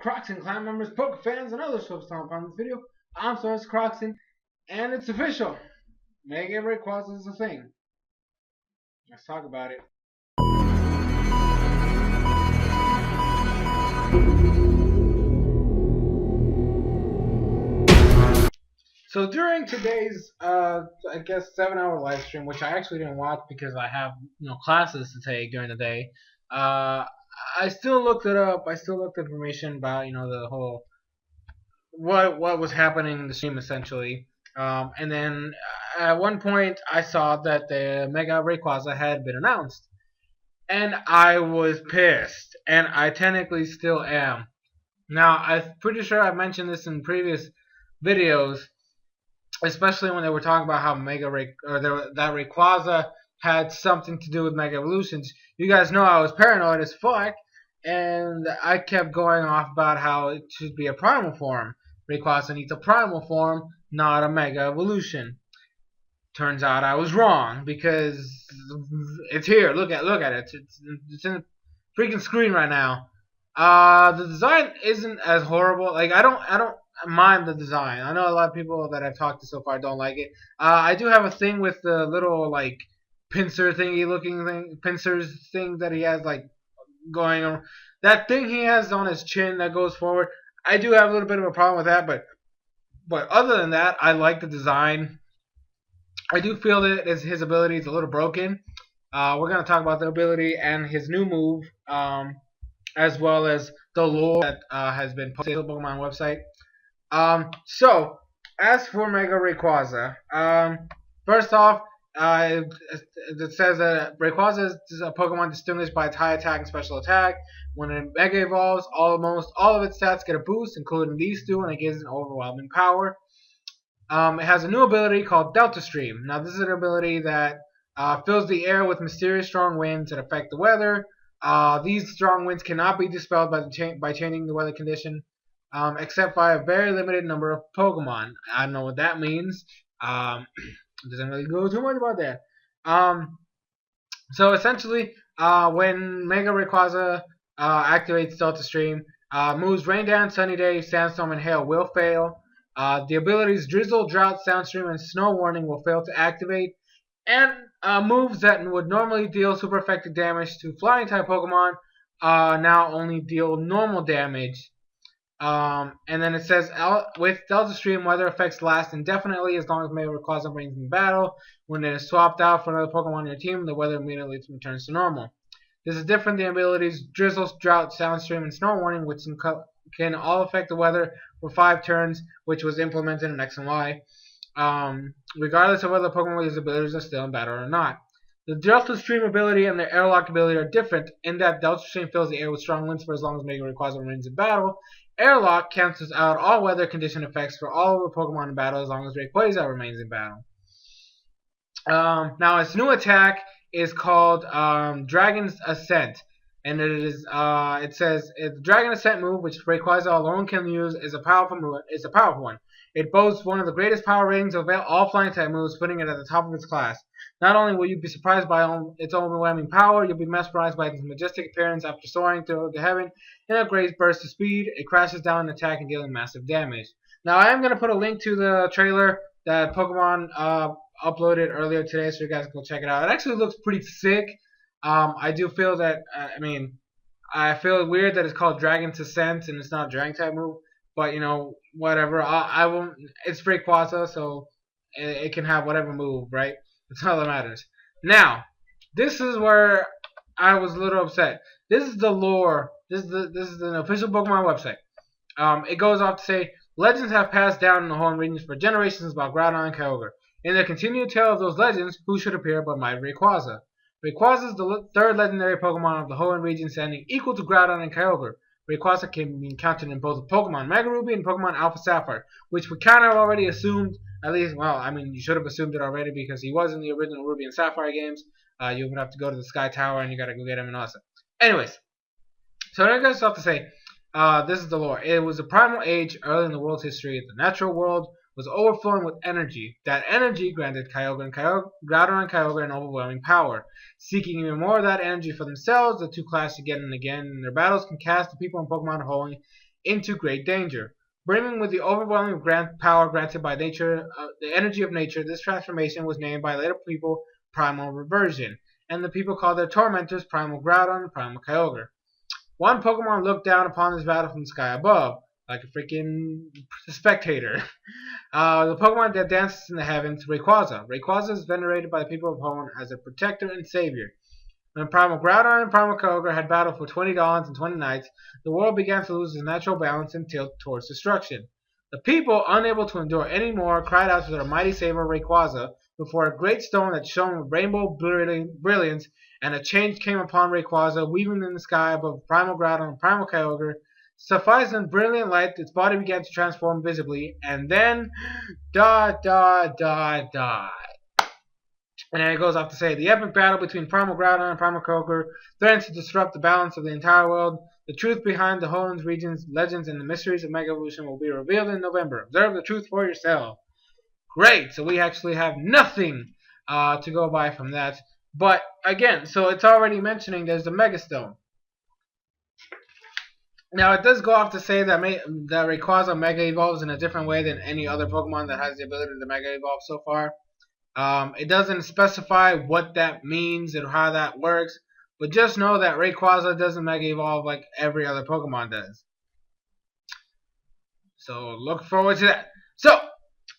SoresanCrockxen clan members, Poke fans, and others who have stumbled upon this video. I'm SoresanCrockxen, and it's official. Mega Rayquaza is a thing. Let's talk about it. So during today's, I guess 7-hour live stream, which I actually didn't watch because I have classes to take during the day. I still looked it up. I still looked at information about the whole what was happening in the stream essentially. And then at one point I saw that the Mega Rayquaza had been announced, and I was pissed, and I technically still am. Now I'm pretty sure I've mentioned this in previous videos, especially when they were talking about how that Rayquaza had something to do with Mega Evolutions. You guys know I was paranoid as fuck, and I kept going off about how it should be a primal form. Rayquaza needs a primal form, not a Mega Evolution. Turns out I was wrong, because it's here. Look at it. It's in the freaking screen right now. The design isn't as horrible. Like I don't mind the design. I know a lot of people that I've talked to so far don't like it. I do have a thing with the little like pincer thingy looking thing, pincers thing that he has like going on. That thing he has on his chin that goes forward. I do have a little bit of a problem with that, but other than that, I like the design. I do feel that his ability is a little broken. We're gonna talk about the ability and his new move, as well as the lore that has been posted on the Pokemon website. So, as for Mega Rayquaza, first off, it says that Rayquaza is a Pokemon distinguished by its high attack and special attack. When it Mega evolves, almost all of its stats get a boost, including these two, and it gives it overwhelming power. It has a new ability called Delta Stream. Now, this is an ability that fills the air with mysterious strong winds that affect the weather. These strong winds cannot be dispelled by changing the weather condition, except by a very limited number of Pokemon. I don't know what that means. It doesn't really go too much about that. So essentially, when Mega Rayquaza activates Delta Stream, moves Rain Dance, Sunny Day, Sandstorm, and Hail will fail. The abilities Drizzle, Drought, Soundstream, and Snow Warning will fail to activate. And moves that would normally deal super effective damage to flying type Pokemon now only deal normal damage. And then it says, with Delta Stream, weather effects last indefinitely as long as Mega Rayquaza remains in battle. When it is swapped out for another Pokemon on your team, the weather immediately returns to normal. This is different than the abilities Drizzle, Drought, Soundstream, and Snow Warning, which can all affect the weather for 5 turns, which was implemented in X and Y. Regardless of whether Pokemon with these abilities are still in battle or not. The Delta Stream ability and the Airlock ability are different in that Delta Stream fills the air with strong winds for as long as Mega Rayquaza remains in battle. Airlock cancels out all weather condition effects for all of the Pokemon in battle as long as Rayquaza remains in battle. Now its new attack is called Dragon's Ascent, and it says the Dragon Ascent move, which Rayquaza alone can use, is a powerful one. It boasts one of the greatest power ratings of all flying type moves, putting it at the top of its class. Not only will you be surprised by its overwhelming power, you'll be mesmerized by its majestic appearance after soaring through the heaven in a great burst of speed. It crashes down an attack and dealing massive damage. Now, I am going to put a link to the trailer that Pokemon uploaded earlier today, so you guys can go check it out. It actually looks pretty sick. I do feel that, I feel weird that it's called Dragon's Ascent and it's not a Dragon type move. But, whatever. I won't. It's Rayquaza, so it can have whatever move, right? That's all that matters. Now, this is where I was a little upset. This is the lore. This is an official Pokemon website. It goes off to say, legends have passed down in the Hoenn regions for generations about Groudon and Kyogre. In the continued tale of those legends, who should appear but my Rayquaza? Rayquaza is the third legendary Pokemon of the Hoenn region, standing equal to Groudon and Kyogre. Rayquaza can be encountered in both Pokemon Mega Ruby and Pokemon Alpha Sapphire, which we kind of already assumed, at least, well, you should have assumed it already because he was in the original Ruby and Sapphire games. You would have to go to the Sky Tower and you gotta go get him and all that. Anyways, so I got stuff to say. This is the lore. It was a primal age early in the world's history. The natural world was overflowing with energy. That energy granted Groudon and Kyogre an overwhelming power. Seeking even more of that energy for themselves, the two clashed again and again, and their battles can cast the people in Pokemon Home into great danger. Brimming with the overwhelming power granted by nature, the energy of nature, this transformation was named by later people Primal Reversion, and the people called their tormentors Primal Groudon and Primal Kyogre. One Pokemon looked down upon this battle from the sky above, like a freaking spectator. The Pokemon that dances in the heavens, Rayquaza. Rayquaza is venerated by the people of Hoenn as a protector and savior. When Primal Groudon and Primal Kyogre had battled for 20 dawns and 20 nights, the world began to lose its natural balance and tilt towards destruction. The people, unable to endure any more, cried out to their mighty savior Rayquaza before a great stone that shone with rainbow brilliance, and a change came upon Rayquaza, weaving in the sky above Primal Groudon and Primal Kyogre. Sufficed in brilliant light, its body began to transform visibly, and then And then it goes off to say, the epic battle between Primal Groudon and Primal Kyogre threatens to disrupt the balance of the entire world. The truth behind the Hoenn region's legends and the mysteries of Mega Evolution will be revealed in November. Observe the truth for yourself. Great, so we actually have nothing to go by from that. But, again, so it's already mentioning there's the Mega Stone. Now, it does go off to say that Rayquaza Mega Evolves in a different way than any other Pokemon that has the ability to Mega Evolve so far. It doesn't specify what that means and how that works, but just know that Rayquaza doesn't Mega Evolve like every other Pokemon does. So, look forward to that. So,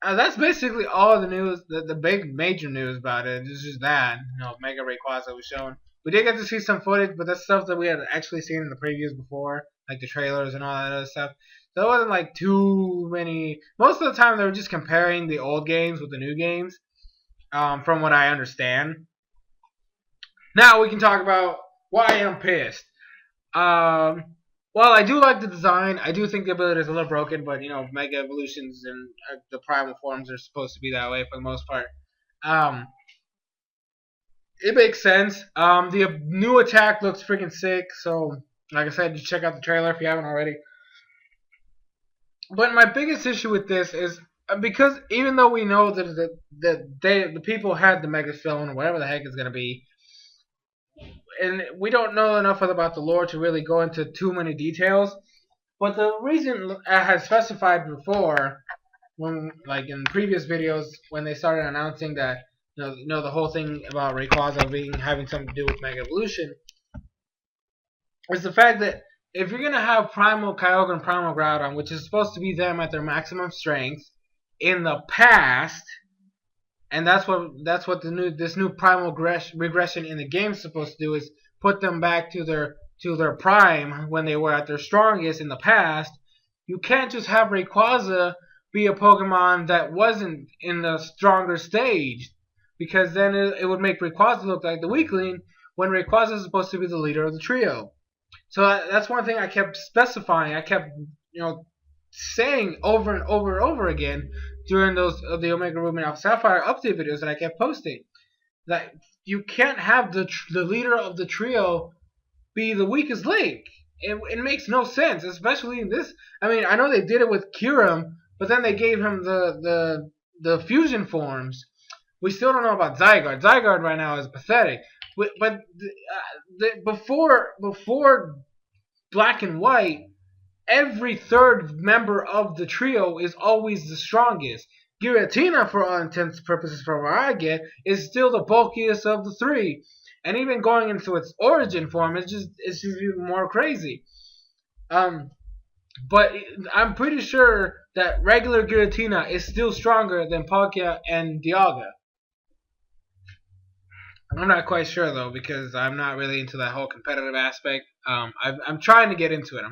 that's basically all the news, the big major news about it. It's just that, Mega Rayquaza was shown. We did get to see some footage, but that's stuff that we had actually seen in the previews before, like the trailers and all that other stuff. So it wasn't like too many. Most of the time they were just comparing the old games with the new games, from what I understand. Now we can talk about why I'm pissed. Well, I do like the design. I do think the ability is a little broken, but Mega Evolutions and the Primal forms are supposed to be that way for the most part. It makes sense. The new attack looks freaking sick. So, like I said, just check out the trailer if you haven't already. But my biggest issue with this is because even though we know that the people had the Mega Stone or whatever the heck it's gonna be, and we don't know enough about the lore to really go into too many details. But the reason I had specified before, when like in previous videos, when they started announcing that the whole thing about Rayquaza having something to do with Mega Evolution, is the fact that if you're gonna have Primal Kyogre and Primal Groudon, which is supposed to be them at their maximum strength in the past, and that's what this new primal regression in the game is supposed to do, is put them back to their prime when they were at their strongest in the past. You can't just have Rayquaza be a Pokemon that wasn't in the stronger stage, because then it would make Rayquaza look like the weakling when Rayquaza is supposed to be the leader of the trio. So that's one thing I kept specifying. I kept saying over and over and over again during the Omega Ruby Alpha Sapphire update videos that I kept posting, that you can't have the leader of the trio be the weakest link. It makes no sense, especially in this. I mean, I know they did it with Kyurem, but then they gave him the fusion forms. We still don't know about Zygarde. Zygarde right now is pathetic. But before Black and White, every third member of the trio is always the strongest. Giratina, for all intents and purposes, from where I get, is still the bulkiest of the three. And even going into its origin form, it's just even more crazy. But I'm pretty sure that regular Giratina is still stronger than Palkia and Dialga. I'm not quite sure though, because I'm not really into that whole competitive aspect. I'm trying to get into it.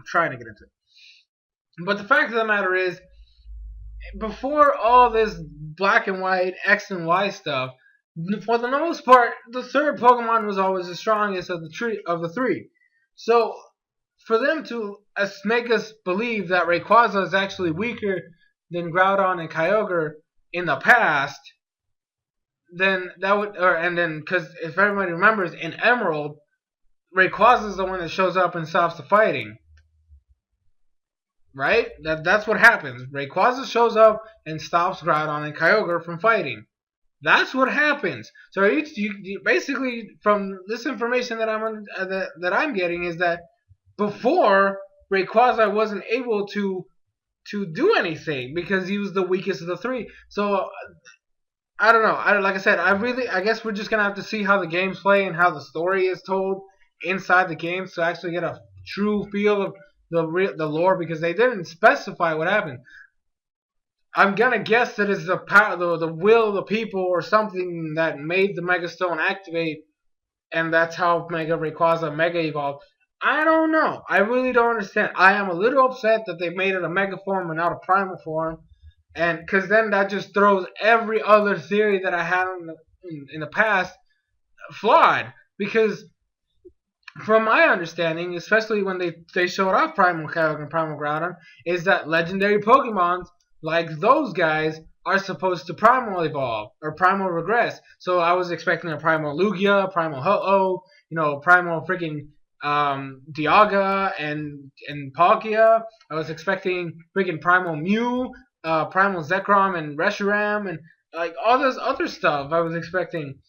But the fact of the matter is, before all this Black and White, X and Y stuff, for the most part, the third Pokemon was always the strongest of the three. So, for them to make us believe that Rayquaza is actually weaker than Groudon and Kyogre in the past, then that would, because if everybody remembers, in Emerald, Rayquaza is the one that shows up and stops the fighting. right? That's what happens. Rayquaza shows up and stops Groudon and Kyogre from fighting. That's what happens. So you basically, from this information that I'm getting, is that before Rayquaza wasn't able to do anything because he was the weakest of the three. So I don't know. Like I said, I guess we're just gonna have to see how the games play and how the story is told inside the games to actually get a true feel of the lore, because they didn't specify what happened. I'm gonna guess that it's the power, the will of the people or something that made the Mega Stone activate, and that's how Mega Rayquaza Mega evolved. I don't know. I really don't understand. I am a little upset that they made it a Mega form and not a Primal form, and because then that just throws every other theory that I had in the past flawed. Because from my understanding, especially when they showed off Primal Kyogre and Primal Groudon, is that legendary Pokemons like those guys are supposed to Primal evolve or Primal regress. So I was expecting a Primal Lugia, Primal Ho-Oh, Primal freaking Dialga and Palkia. I was expecting freaking Primal Mew, Primal Zekrom and Reshiram, and like all this other stuff I was expecting.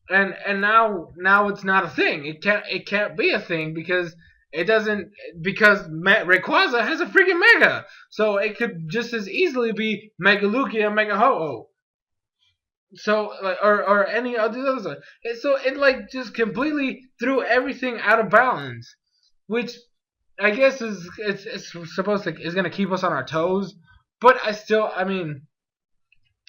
And now it's not a thing. It can't be a thing because it doesn't, because Rayquaza has a freaking Mega, so it could just as easily be Mega Lugia, Mega Ho-Oh. So like, or any other. So it like just completely threw everything out of balance, which I guess it's supposed to is gonna keep us on our toes. But I mean,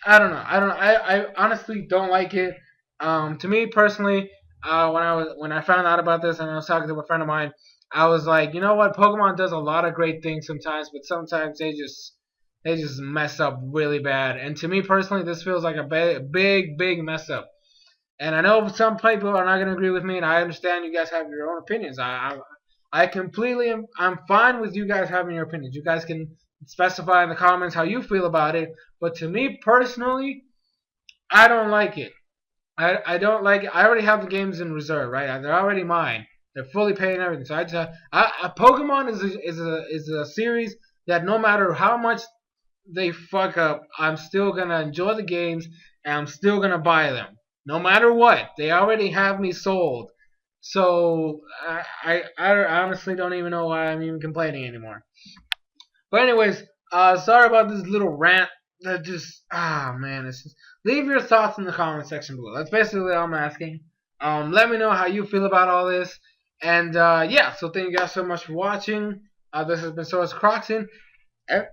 I honestly don't like it. To me personally, when I found out about this and I was talking to a friend of mine, I was like, you know what, Pokemon does a lot of great things sometimes, but sometimes they just mess up really bad. And to me personally, this feels like a big mess up. And I know some people are not going to agree with me, and I understand you guys have your own opinions. I completely I'm fine with you guys having your opinions. You guys can specify in the comments how you feel about it. But to me personally, I don't like it. I don't like it. I already have the games in reserve, right? They're already mine. They're fully paid and everything. So Pokemon is a series that no matter how much they fuck up, I'm still gonna enjoy the games and I'm still gonna buy them, no matter what. They already have me sold. So I honestly don't even know why I'm even complaining anymore. But anyways, sorry about this little rant. That just man, it's just leave your thoughts in the comment section below. That's basically all I'm asking. Let me know how you feel about all this. And yeah, so thank you guys so much for watching. This has been SoresanCrockxen, and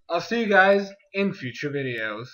I'll see you guys in future videos.